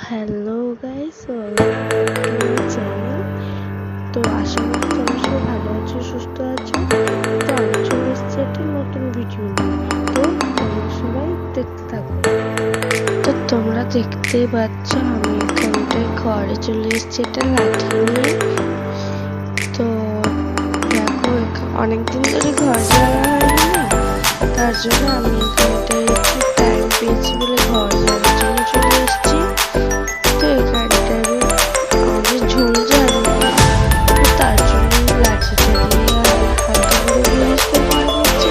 Hello guys, welcome to my channel. তো আশা করি তোমরা সবাই ভালো আছো, সুস্থ আছো। তো আমি চলে এসেছি একটা নতুন ভিডিও নিয়ে। তো তোমরা সবাই দেখতে থাকো। তো তোমরা দেখতেই পাচ্ছ আমি এখানটায় ঘরে চলে এসেছি একটা লাঠি নিয়ে। তো দেখো অনেকদিন ধরে ঘর ঝাড়া হয়নি না, তার জন্য আমি এখানটায় একটু টাইম পেয়েছি বলে ঘর ঝাড়ার জন্য চলে এসেছি। তো এখানটায় আমাদের ঝুল ঝাড়ু তার জন্য লাঠিটা দিয়ে হালকা করে পরিষ্কার করে দিচ্ছি।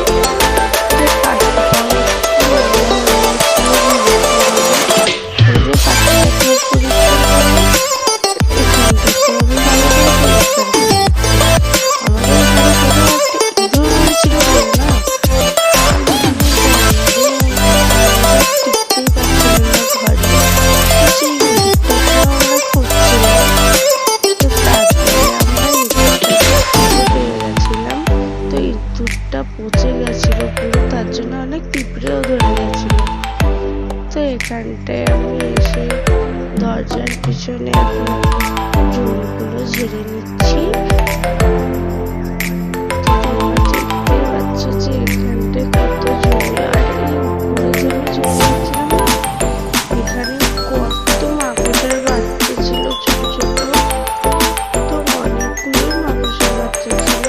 তো পাখিটাও পচে গেছিল পুরো, তার জন্য অনেক পিঁপড়েও ধরে গেছিল। তো এখানটায় আমি এসে দরজার পিছনে এখন চুলগুলো ঝেড়ে নিচ্ছি। দেখতে পাচ্ছ যে এখানটায় কত চুল, আর উপরে যে আমি চলে গেছিলাম না, এখানে কত মাকড়সার বাচ্চা ছিল ছোট ছোট। তো অনেকগুলো মাকড়সার বাচ্চা ছিল।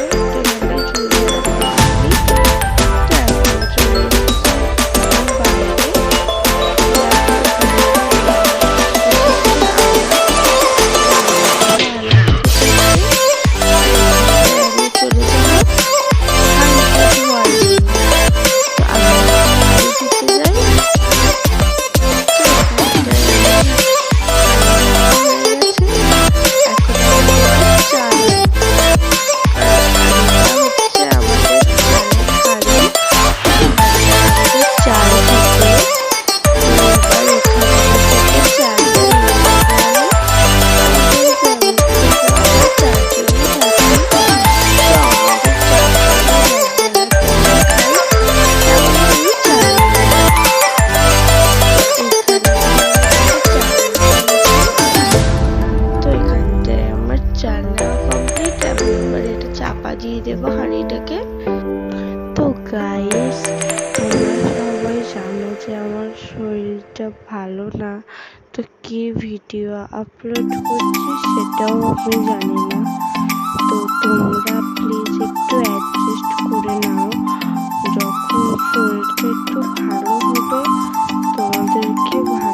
চাপা দিয়ে দেবো হাঁড়িটাকে। তো গাইস, তোমরা সবাই জানো যে আমার শরীরটা ভালো না, তো কি ভিডিও আপলোড করছি সেটাও আমি জানি না। তো তোমরা প্লিজ একটু অ্যাডজাস্ট করে নাও। যখন শরীরটা একটু ভালো হবে তোমাদেরকে ভালো